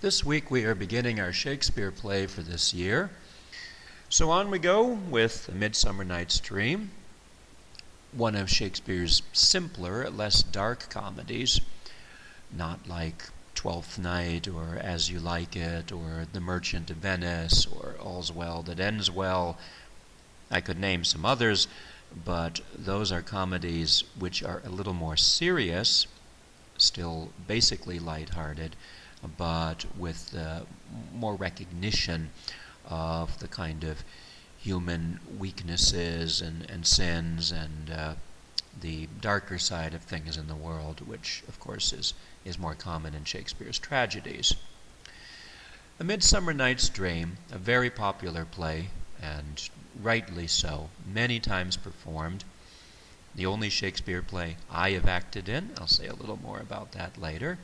This week we are beginning our Shakespeare play for this year. So on we go with A Midsummer Night's Dream, one of Shakespeare's simpler, less dark comedies, not like Twelfth Night or As You Like It or The Merchant of Venice or All's Well That Ends Well. I could name some others, but those are comedies which are a little more serious, still basically lighthearted, but with more recognition of the kind of human weaknesses and sins and the darker side of things in the world, which of course is more common in Shakespeare's tragedies. A Midsummer Night's Dream, a very popular play, and rightly so, many times performed. The only Shakespeare play I have acted in, I'll say a little more about that later,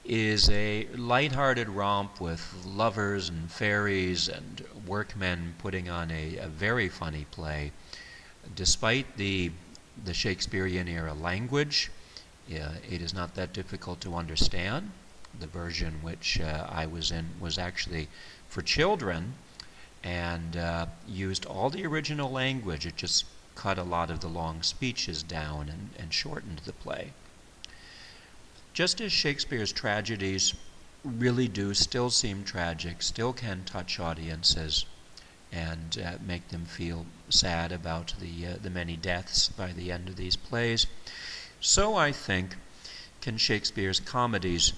is a light-hearted romp with lovers and fairies and workmen putting on a very funny play. Despite the Shakespearean era language, it is not that difficult to understand. The version which I was in was actually for children and used all the original language. It just cut a lot of the long speeches down and shortened the play. Just as Shakespeare's tragedies really do still seem tragic, still can touch audiences and make them feel sad about the many deaths by the end of these plays, so I think can Shakespeare's comedies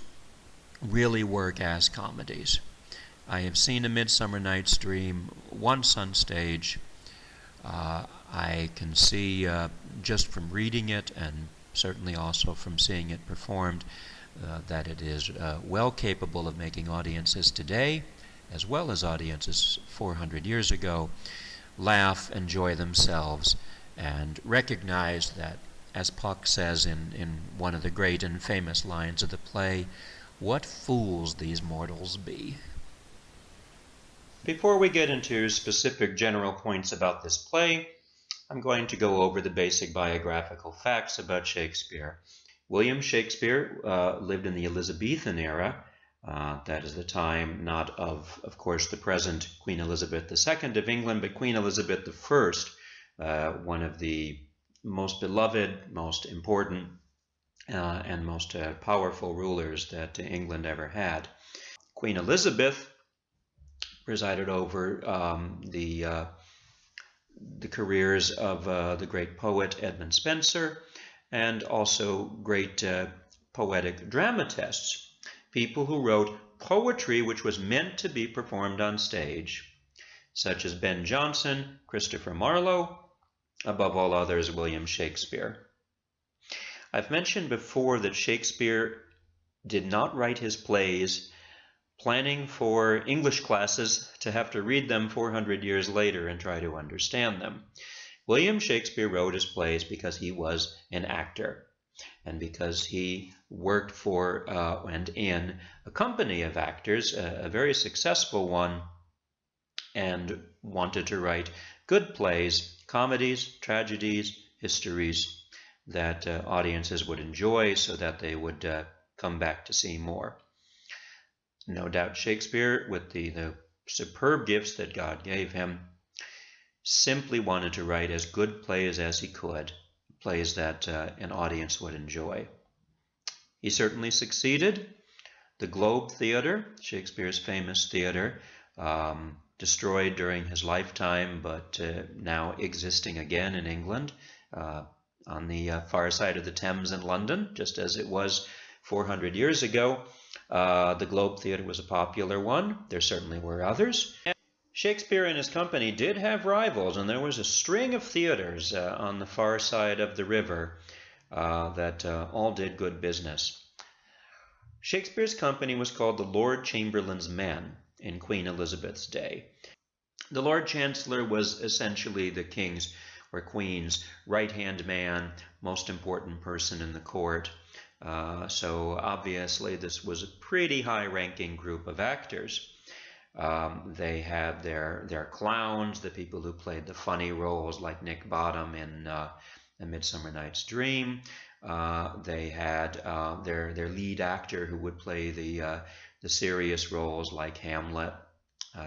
really work as comedies. I have seen A Midsummer Night's Dream once on stage. I can see just from reading it and certainly also from seeing it performed that it is well capable of making audiences today, as well as audiences 400 years ago, laugh, enjoy themselves, and recognize that, as Puck says in one of the great and famous lines of the play, "What fools these mortals be." Before we get into specific general points about this play, I'm going to go over the basic biographical facts about Shakespeare. William Shakespeare lived in the Elizabethan era. That is the time not of course, the present Queen Elizabeth II of England, but Queen Elizabeth I, one of the most beloved, most important, and most powerful rulers that England ever had. Queen Elizabeth presided over the careers of the great poet Edmund Spenser, and also great poetic dramatists, people who wrote poetry which was meant to be performed on stage, such as Ben Jonson, Christopher Marlowe, above all others, William Shakespeare. I've mentioned before that Shakespeare did not write his plays planning for English classes to have to read them 400 years later and try to understand them. William Shakespeare wrote his plays because he was an actor and because he worked for and in a company of actors, a very successful one, and wanted to write good plays, comedies, tragedies, histories that audiences would enjoy so that they would come back to see more. No doubt Shakespeare, with the superb gifts that God gave him, simply wanted to write as good plays as he could, plays that an audience would enjoy. He certainly succeeded. The Globe Theatre, Shakespeare's famous theatre, destroyed during his lifetime, but now existing again in England, on the far side of the Thames in London, just as it was 400 years ago. The Globe Theatre was a popular one. There certainly were others. Shakespeare and his company did have rivals, and there was a string of theaters on the far side of the river that all did good business. Shakespeare's company was called the Lord Chamberlain's Men in Queen Elizabeth's day. The Lord Chancellor was essentially the king's or queen's right-hand man, most important person in the court. So obviously this was a pretty high-ranking group of actors. They had their clowns, the people who played the funny roles like Nick Bottom in A Midsummer Night's Dream. They had their lead actor who would play the serious roles like Hamlet.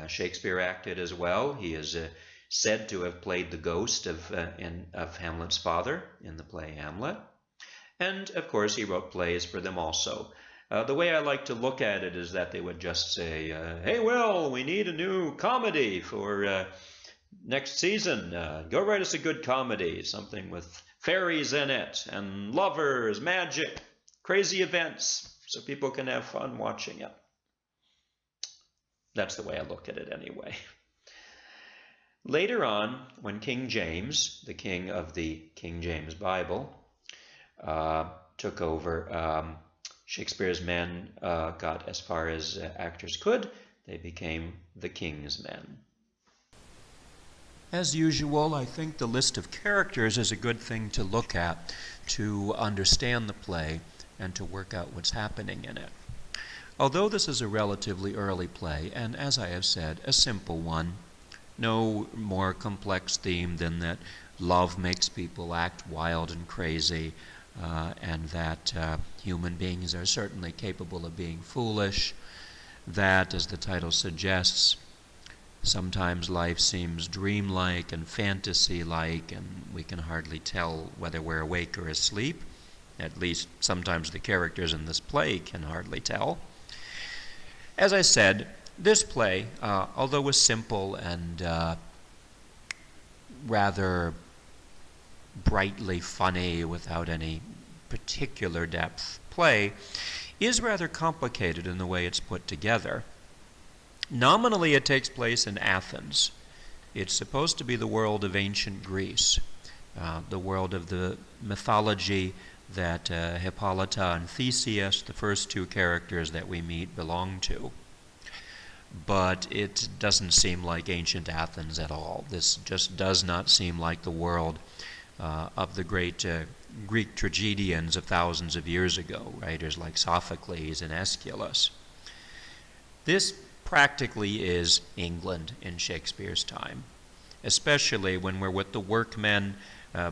Shakespeare acted as well. He is said to have played the ghost of Hamlet's father in the play Hamlet. And of course, he wrote plays for them also. The way I like to look at it is that they would just say, hey, Will, we need a new comedy for next season. Go write us a good comedy, something with fairies in it, and lovers, magic, crazy events, so people can have fun watching it. That's the way I look at it anyway. Later on, when King James, the king of the King James Bible, took over, Shakespeare's men got as far as actors could. They became the king's men. As usual, I think the list of characters is a good thing to look at to understand the play and to work out what's happening in it. Although this is a relatively early play, and as I have said, a simple one, no more complex theme than that love makes people act wild and crazy, and that human beings are certainly capable of being foolish, that, as the title suggests, sometimes life seems dreamlike and fantasy-like, and we can hardly tell whether we're awake or asleep. At least sometimes the characters in this play can hardly tell. As I said, this play, although was simple and rather brightly funny without any particular depth play, is rather complicated in the way it's put together. Nominally, it takes place in Athens. It's supposed to be the world of ancient Greece, the world of the mythology that Hippolyta and Theseus, the first two characters that we meet, belong to. But it doesn't seem like ancient Athens at all. This just does not seem like the world of the great Greek tragedians of thousands of years ago, writers like Sophocles and Aeschylus. This practically is England in Shakespeare's time, especially when we're with the workmen,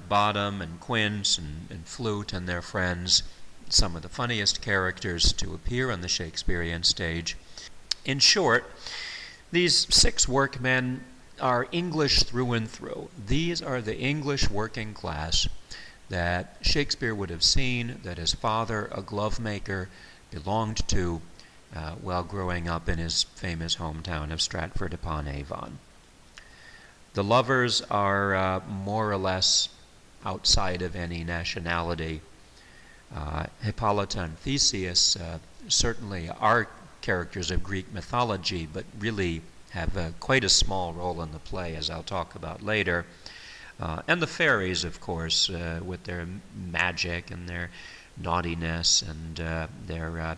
Bottom and Quince and Flute and their friends, some of the funniest characters to appear on the Shakespearean stage. In short, these 6 workmen are English through and through. These are the English working class that Shakespeare would have seen, that his father, a glove maker, belonged to while growing up in his famous hometown of Stratford-upon-Avon. The lovers are more or less outside of any nationality. Hippolyta and Theseus certainly are characters of Greek mythology, but really have quite a small role in the play, as I'll talk about later. And the fairies, of course, with their magic and their naughtiness and their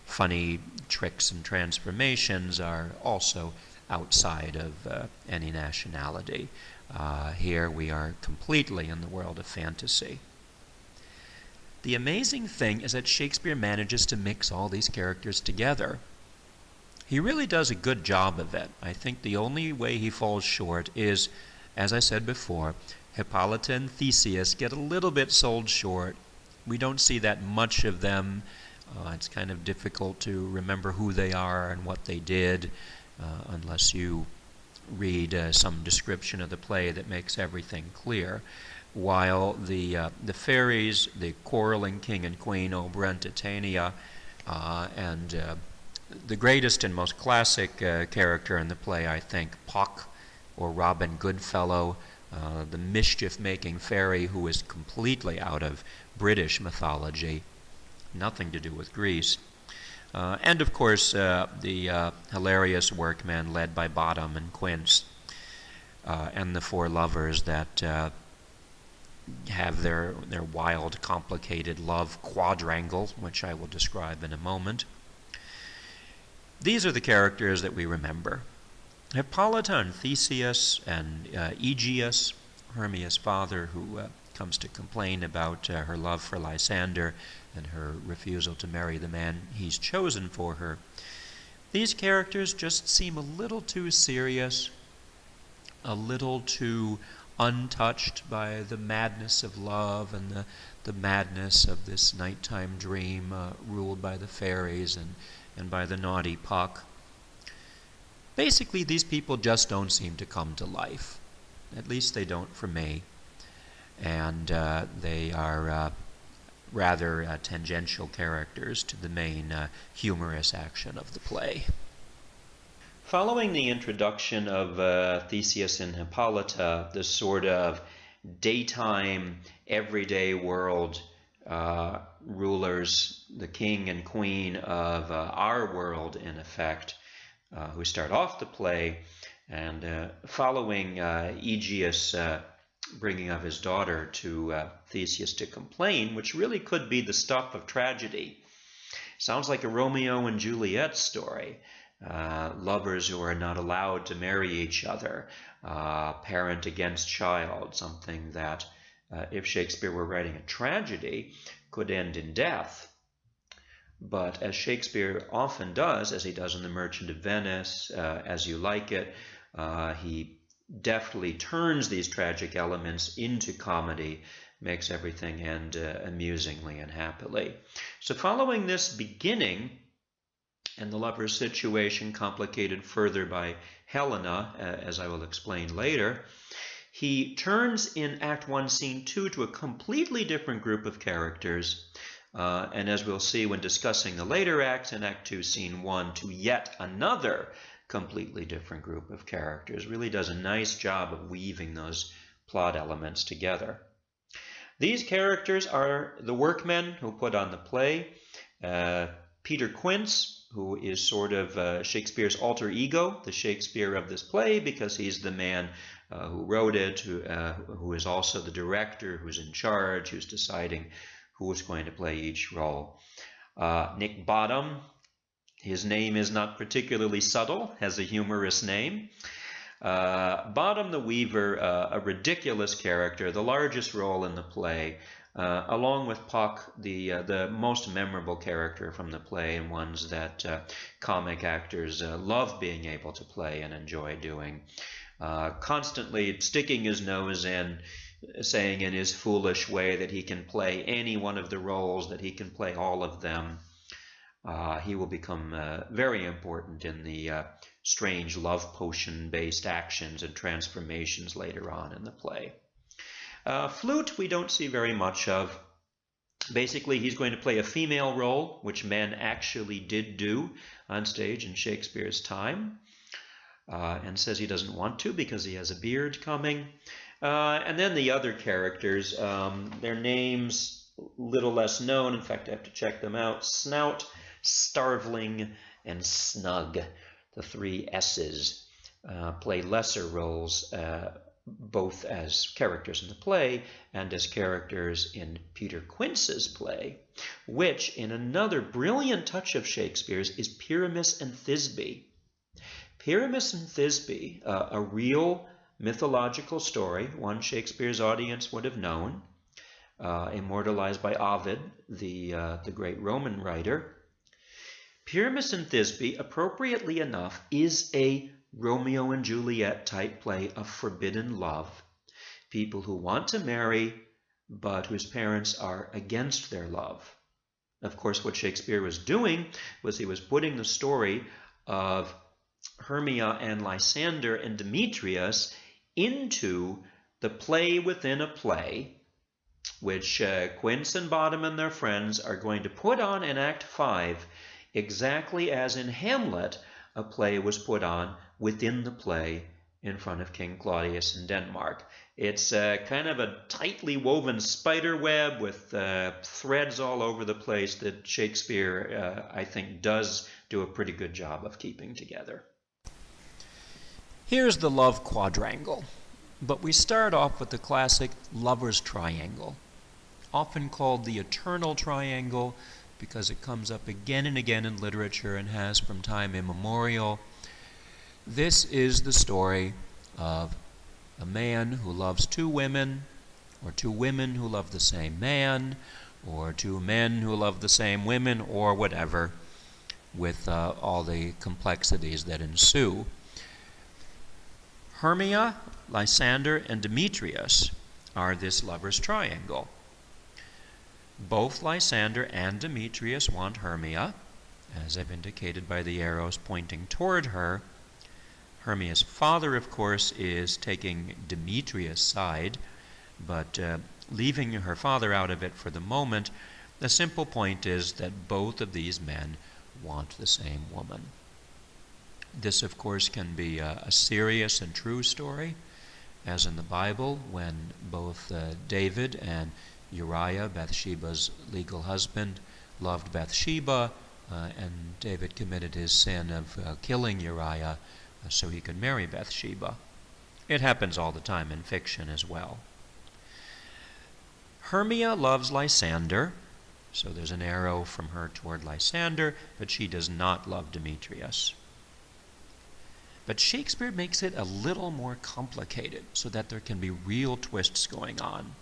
funny tricks and transformations, are also outside of any nationality. Here we are completely in the world of fantasy. The amazing thing is that Shakespeare manages to mix all these characters together. He really does a good job of it. I think the only way he falls short is, as I said before, Hippolyta and Theseus get a little bit sold short. We don't see that much of them. It's kind of difficult to remember who they are and what they did, unless you read some description of the play that makes everything clear. While the fairies, the quarreling king and queen over and Titania, and the greatest and most classic character in the play, I think, Puck, or Robin Goodfellow, the mischief-making fairy who is completely out of British mythology, nothing to do with Greece. And of course, the hilarious workmen led by Bottom and Quince, and the 4 lovers that have their wild, complicated love quadrangle, which I will describe in a moment. These are the characters that we remember. Hippolyta and Theseus and Aegeus, Hermia's father, who comes to complain about her love for Lysander and her refusal to marry the man he's chosen for her. These characters just seem a little too serious, a little too untouched by the madness of love and the madness of this nighttime dream ruled by the fairies and by the naughty Puck. Basically, these people just don't seem to come to life. At least they don't for me. And they are rather tangential characters to the main humorous action of the play. Following the introduction of Theseus and Hippolyta, the sort of daytime, everyday world rulers, the king and queen of our world, in effect, who start off the play, and following Aegeus' bringing of his daughter to Theseus to complain, which really could be the stuff of tragedy. Sounds like a Romeo and Juliet story. Lovers who are not allowed to marry each other, parent against child, something that, if Shakespeare were writing a tragedy, could end in death. But as Shakespeare often does, as he does in The Merchant of Venice, As You Like It, he deftly turns these tragic elements into comedy, makes everything end amusingly and happily. So following this beginning, and the lover's situation complicated further by Helena, as I will explain later, he turns in Act 1, Scene 2 to a completely different group of characters, and as we'll see when discussing the later acts in Act 2, Scene 1, to yet another completely different group of characters. Really does a nice job of weaving those plot elements together. These characters are the workmen who put on the play. Peter Quince, who is sort of Shakespeare's alter ego, the Shakespeare of this play, because he's the man who wrote it, who is also the director, who's in charge, who's deciding who is going to play each role. Nick Bottom, his name is not particularly subtle, has a humorous name. Bottom the Weaver, a ridiculous character, the largest role in the play, along with Puck, the most memorable character from the play, and ones that comic actors love being able to play and enjoy doing. Constantly sticking his nose in, saying in his foolish way that he can play any one of the roles, that he can play all of them. He will become very important in the strange love potion-based actions and transformations later on in the play. Flute we don't see very much of. Basically, he's going to play a female role, which men actually did do on stage in Shakespeare's time, and says he doesn't want to because he has a beard coming. And then the other characters, their names little less known. In fact, I have to check them out. Snout, Starveling, and Snug, the three S's, play lesser roles, both as characters in the play and as characters in Peter Quince's play, which, in another brilliant touch of Shakespeare's, is Pyramus and Thisbe. Pyramus and Thisbe, a real mythological story, one Shakespeare's audience would have known, immortalized by Ovid, the great Roman writer. Pyramus and Thisbe, appropriately enough, is a Romeo and Juliet type play of forbidden love. People who want to marry, but whose parents are against their love. Of course, what Shakespeare was doing was he was putting the story of Hermia and Lysander and Demetrius into the play within a play, which Quince and Bottom and their friends are going to put on in Act 5, exactly as in Hamlet, a play was put on within the play in front of King Claudius in Denmark. It's kind of a tightly woven spider web with threads all over the place that Shakespeare, I think, does do a pretty good job of keeping together. Here's the love quadrangle, but we start off with the classic lover's triangle, often called the eternal triangle because it comes up again and again in literature and has from time immemorial. This is the story of a man who loves two women, or two women who love the same man, or two men who love the same women, or whatever, with all the complexities that ensue. Hermia Lysander and Demetrius are this lover's triangle. Both Lysander and Demetrius want Hermia, as I've indicated by the arrows pointing toward her. Hermia's father, of course, is taking Demetrius' side, but leaving her father out of it for the moment, the simple point is that both of these men want the same woman. This, of course, can be a serious and true story, as in the Bible, when both David and Uriah, Bathsheba's legal husband, loved Bathsheba, and David committed his sin of killing Uriah so he could marry Bathsheba. It happens all the time in fiction as well. Hermia loves Lysander, so there's an arrow from her toward Lysander, but she does not love Demetrius. But Shakespeare makes it a little more complicated so that there can be real twists going on.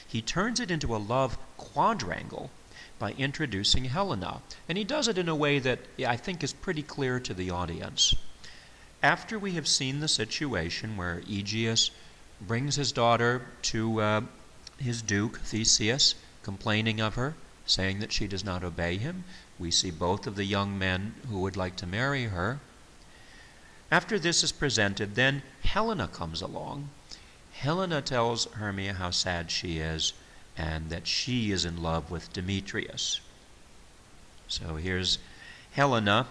He turns it into a love quadrangle by introducing Helena, and he does it in a way that I think is pretty clear to the audience. After we have seen the situation where Aegeus brings his daughter to his duke, Theseus, complaining of her, saying that she does not obey him, we see both of the young men who would like to marry her. After this is presented, then Helena comes along. Helena tells Hermia how sad she is and that she is in love with Demetrius. So here's Helena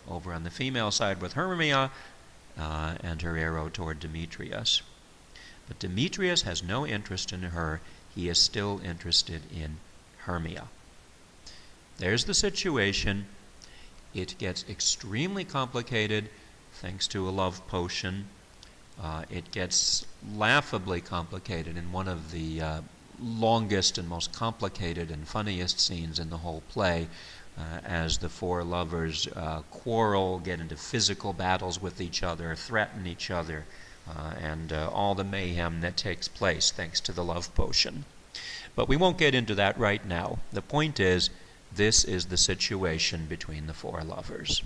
over on the female side with Hermia and her arrow toward Demetrius. But Demetrius has no interest in her. He is still interested in Hermia. There's the situation. It gets extremely complicated thanks to a love potion. It gets laughably complicated in one of the longest and most complicated and funniest scenes in the whole play, as the four lovers quarrel, get into physical battles with each other, threaten each other, and all the mayhem that takes place thanks to the love potion. But we won't get into that right now. The point is, this is the situation between the four lovers.